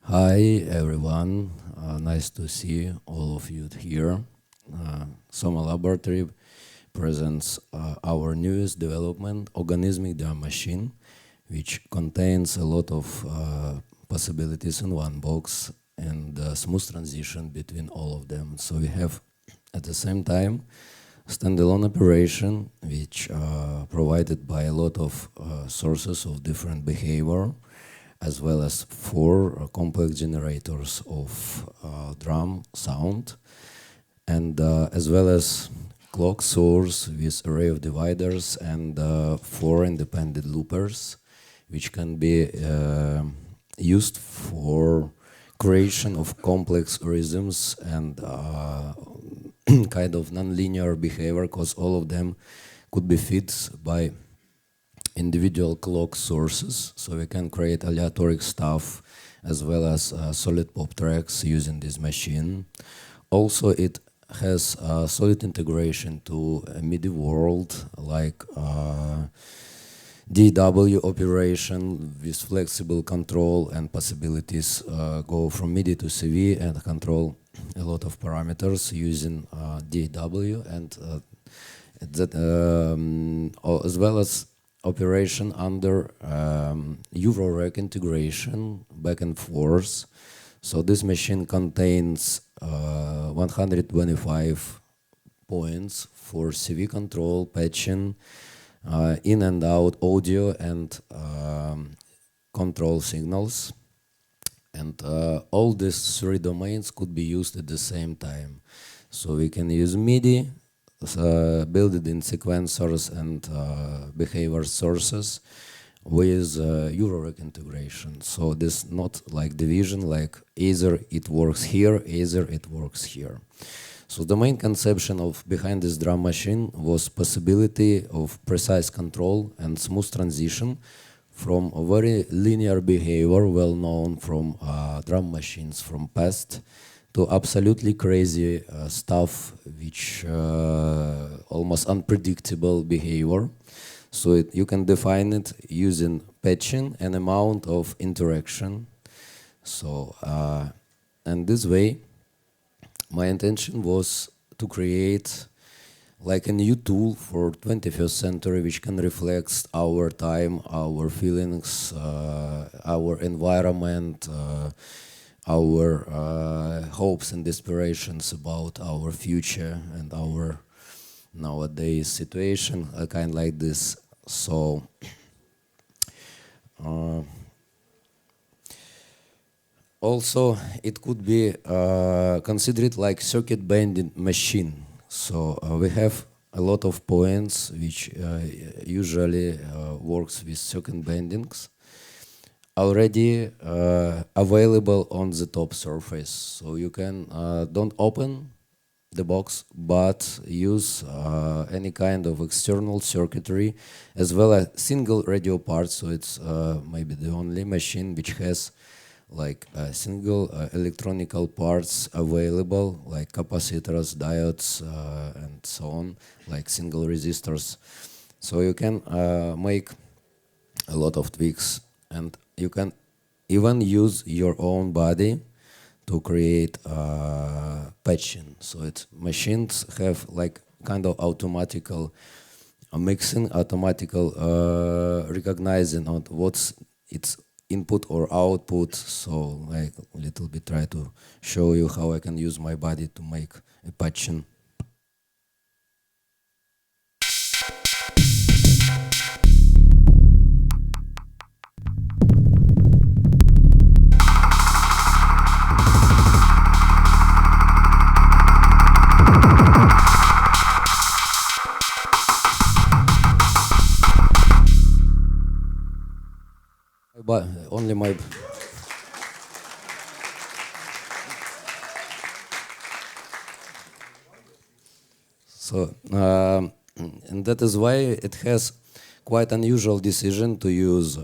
Hi everyone, nice to see all of you here. SOMA Laboratory presents our newest development, organismic drum machine, which contains a lot of possibilities in one box and smooth transition between all of them. So we have at the same time standalone operation, which provided by a lot of sources of different behavior, as well as 4 complex generators of drum sound, and as well as clock source with array of dividers and 4 independent loopers, which can be used for creation of complex rhythms and kind of non-linear behavior, because all of them could be fed by individual clock sources, so we can create aleatoric stuff as well as solid pop tracks using this machine. Also, it has solid integration to a MIDI world, like DW operation with flexible control and possibilities go from MIDI to CV and control a lot of parameters using DW, and that as well as operation under Eurorec integration back and forth. So this machine contains 125 points for CV control, patching, in and out audio and control signals. And all these 3 domains could be used at the same time. So we can use MIDI, build it in sequencers and behavior sources with Eurorec integration. So this not like division, like either it works here, either it works here. So the main conception of behind this drum machine was possibility of precise control and smooth transition from a very linear behavior well known from drum machines from past to absolutely crazy stuff, which almost unpredictable behavior. So you can define it using patching and amount of interaction. So and this way, my intention was to create like a new tool for 21st century, which can reflect our time, our feelings, our environment, our hopes and aspirations about our future and our nowadays situation, kind like this. So also it could be considered like circuit bending machine. So we have a lot of points which usually works with circuit bendings already available on the top surface. So you can don't open the box, but use any kind of external circuitry as well as single radio parts. So it's maybe the only machine which has like single electronical parts available, like capacitors, diodes, and so on, like single resistors. So you can make a lot of tweaks, and you can even use your own body to create patching. So it's machines have like kind of automatical mixing, automatical recognizing on what's its input or output. So like a little bit try to show you how I can use my body to make a patching. But only my so and that is why it has quite unusual decision to use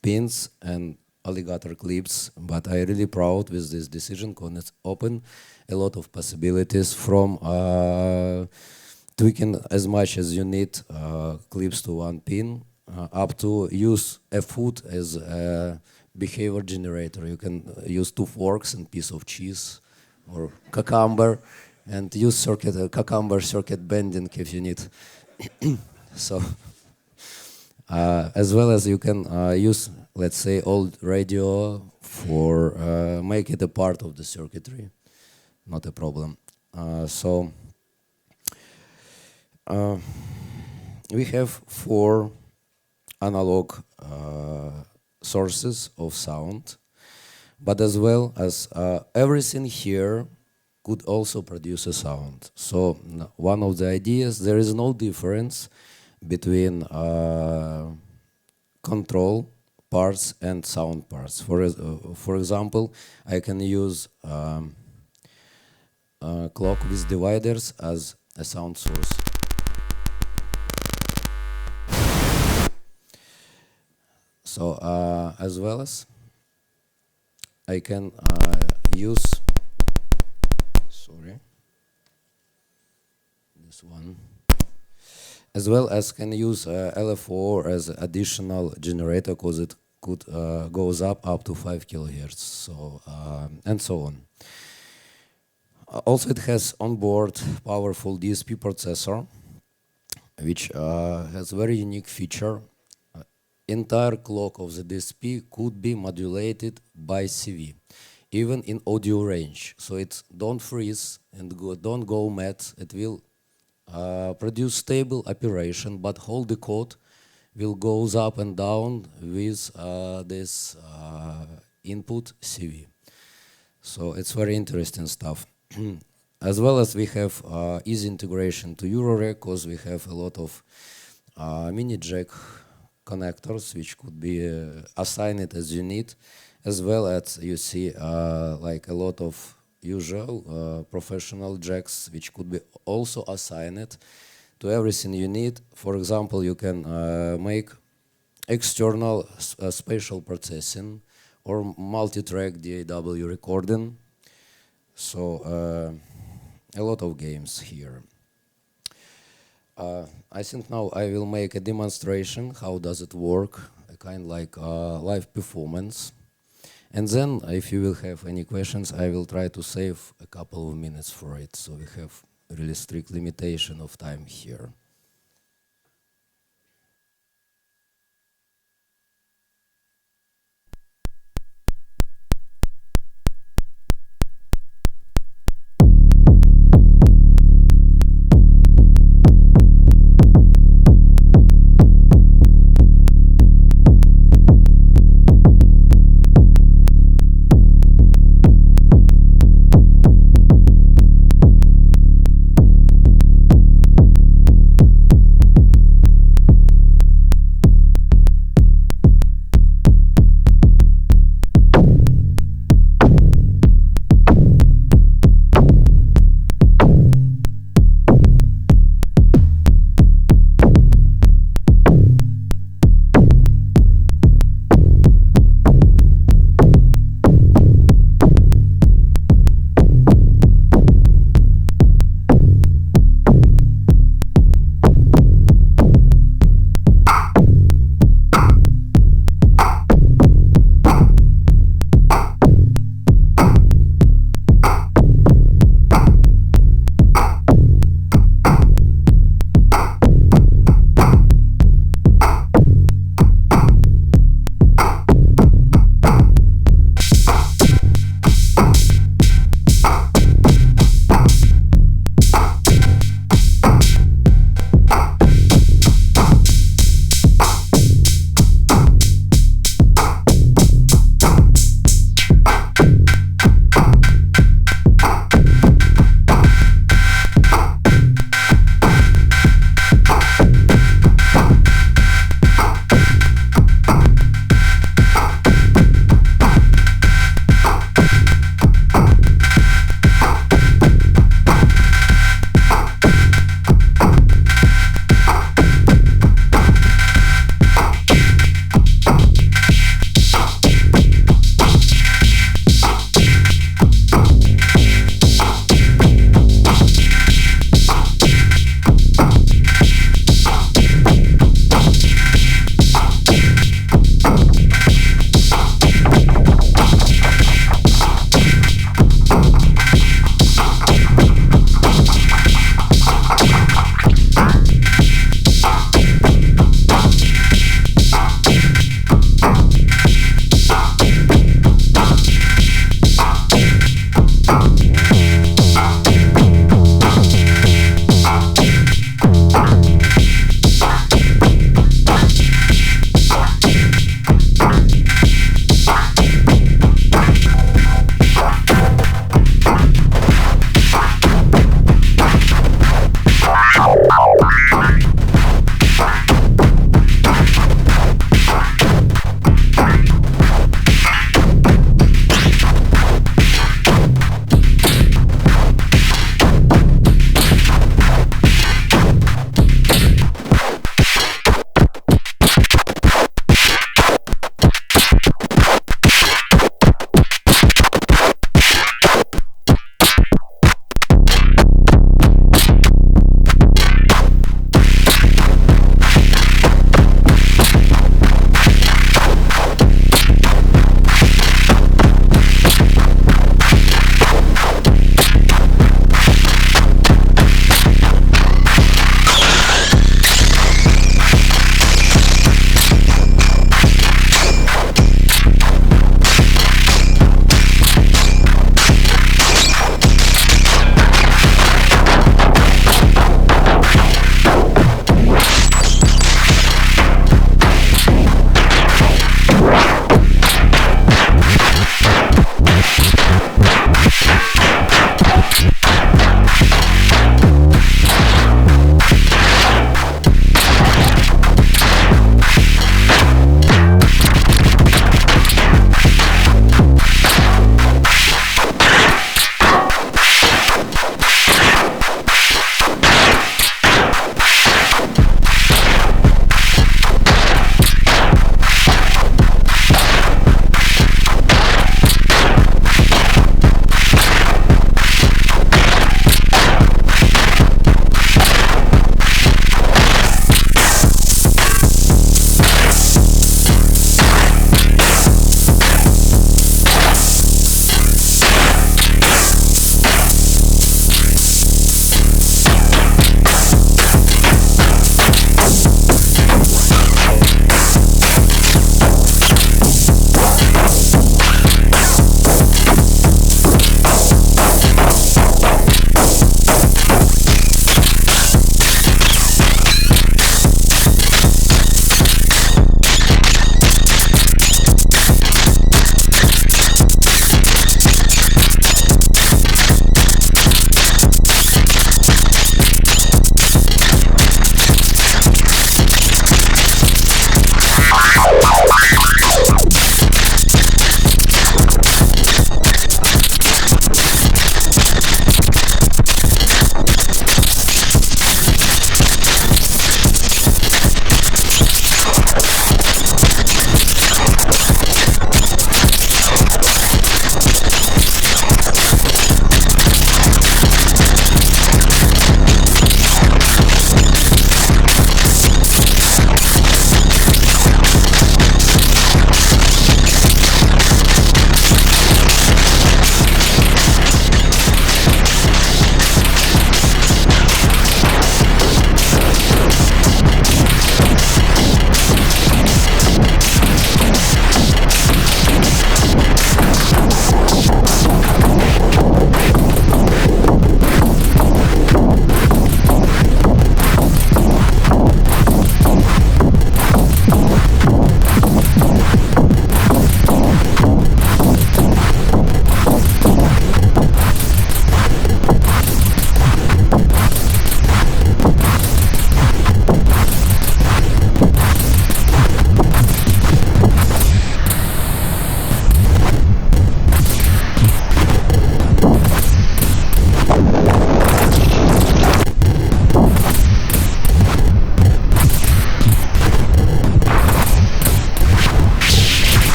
pins and alligator clips, but I really proud with this decision because it's open a lot of possibilities from tweaking as much as you need clips to one pin, up to use a food as a behavior generator. You can use 2 forks and piece of cheese or cucumber, and use cucumber circuit bending if you need. So, as well as you can use, let's say, old radio for make it a part of the circuitry. Not a problem. So we have 4 analog sources of sound, but as well as everything here could also produce a sound. So one of the ideas, there is no difference between control parts and sound parts. For example, I can use clock with dividers as a sound source. So as well as I can use, sorry, this one, as well as can use LFO as additional generator, because it could goes up to 5 kilohertz. So and so on. Also, it has onboard powerful DSP processor, which has very unique feature. Entire clock of the DSP could be modulated by CV, even in audio range. So it don't freeze and don't go mad. It will produce stable operation, but whole the code will goes up and down with this input CV. So it's very interesting stuff. As well as we have easy integration to Eurorack, because we have a lot of mini jack connectors which could be assigned as you need, as well as you see like a lot of usual professional jacks which could be also assigned to everything you need. For example, you can make external spatial processing or multi-track DAW recording. So a lot of games here. I think now I will make a demonstration how does it work, a kind like live performance. And then if you will have any questions, I will try to save a couple of minutes for it. So we have really strict limitation of time here.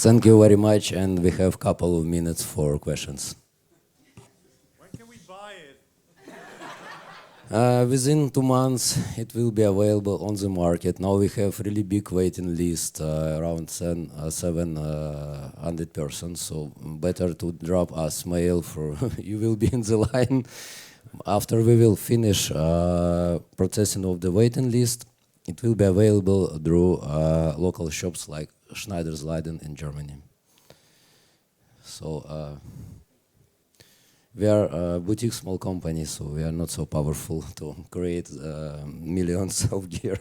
Thank you very much, and we have a couple of minutes for questions. When can we buy it? Within 2 months, it will be available on the market. Now we have really big waiting list, around 700 persons. So better to drop us mail for you will be in the line. After we will finish processing of the waiting list, it will be available through local shops like SchneidersLaden in Germany. So. We are a boutique small company, so we are not so powerful to create millions of gear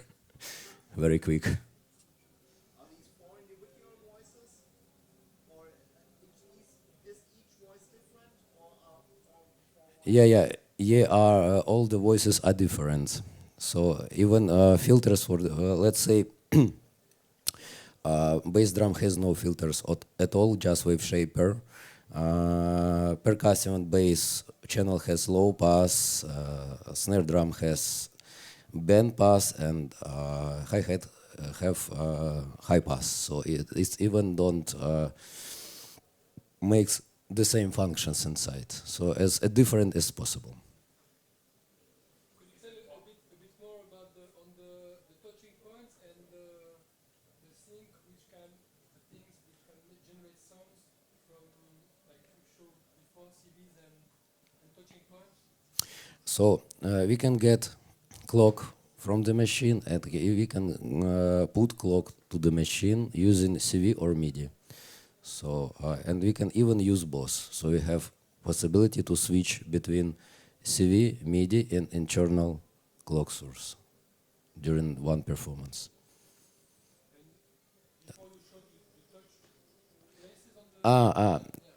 very quick. Are these four individual voices, or is each voice different, or are all four? Yeah. All the voices are different. So even filters for, let's say, bass drum has no filters at all, just wave shaper. Percussion bass channel has low pass, snare drum has band pass, and hi-hat have high pass. So it's even don't makes the same functions inside. So as different as possible. Could you tell a bit more about the touching points and the things which can generate sounds from, like you showed before, CVs and touching points? So we can get clock from the machine, and we can put clock to the machine using CV or MIDI. So and we can even use both. So we have possibility to switch between CV, MIDI, and internal clock source during one performance. Before you showed you touch places on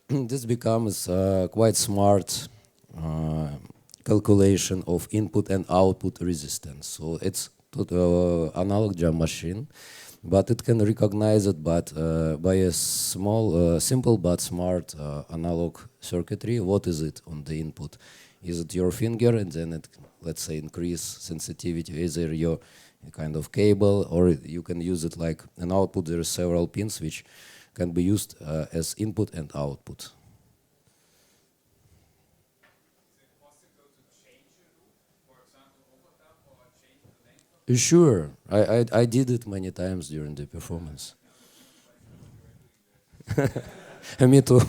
the This becomes quite smart calculation of input and output resistance. So it's analog drum machine, but it can recognize it by a small, simple but smart analog circuitry. What is it on the input? Is it your finger, and then it, let's say, increase sensitivity, either your kind of cable, or you can use it like an output. There are several pins which can be used as input and output. Is it possible to change a loop, for example, overdub or change the length of the Sure, I did it many times during the performance. Me too.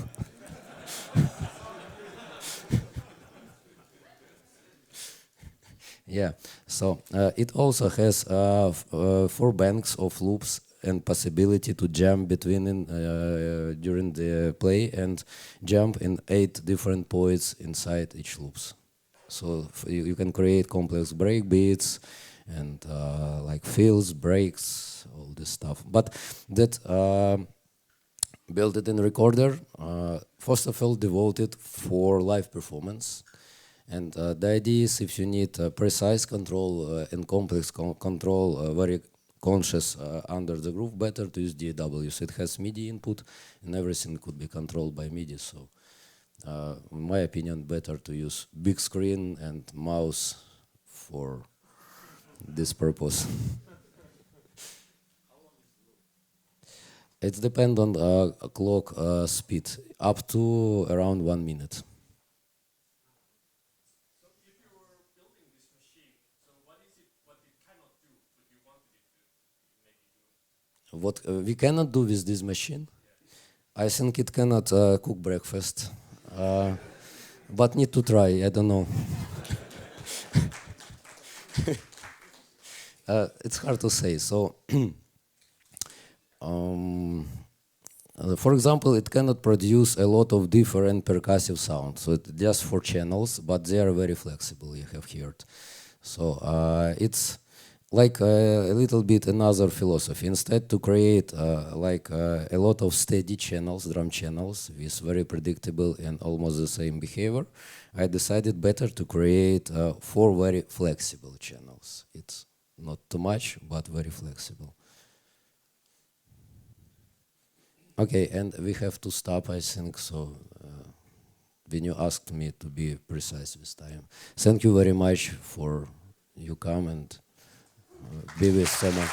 Yeah, so it also has 4 banks of loops and possibility to jump between during the play and jump in 8 different points inside each loops. So you can create complex break beats and like fills, breaks, all this stuff. But that built it in recorder, first of all devoted for live performance. And the idea is if you need precise control and complex control, very conscious under the groove, better to use DAW. So it has MIDI input and everything could be controlled by MIDI. So in my opinion, better to use big screen and mouse for this purpose. It depends on clock speed, up to around 1 minute. What we cannot do with this machine? I think it cannot cook breakfast, but need to try. I don't know. It's hard to say. So, for example, it cannot produce a lot of different percussive sounds. So it's just 4 channels, but they are very flexible. You have heard. So it's like a little bit another philosophy. Instead to create like a lot of steady channels, drum channels with very predictable and almost the same behavior, I decided better to create 4 very flexible channels. It's not too much, but very flexible. Okay, and we have to stop, I think, so when you asked me to be precise with time. Thank you very much for you come and be with SOMA.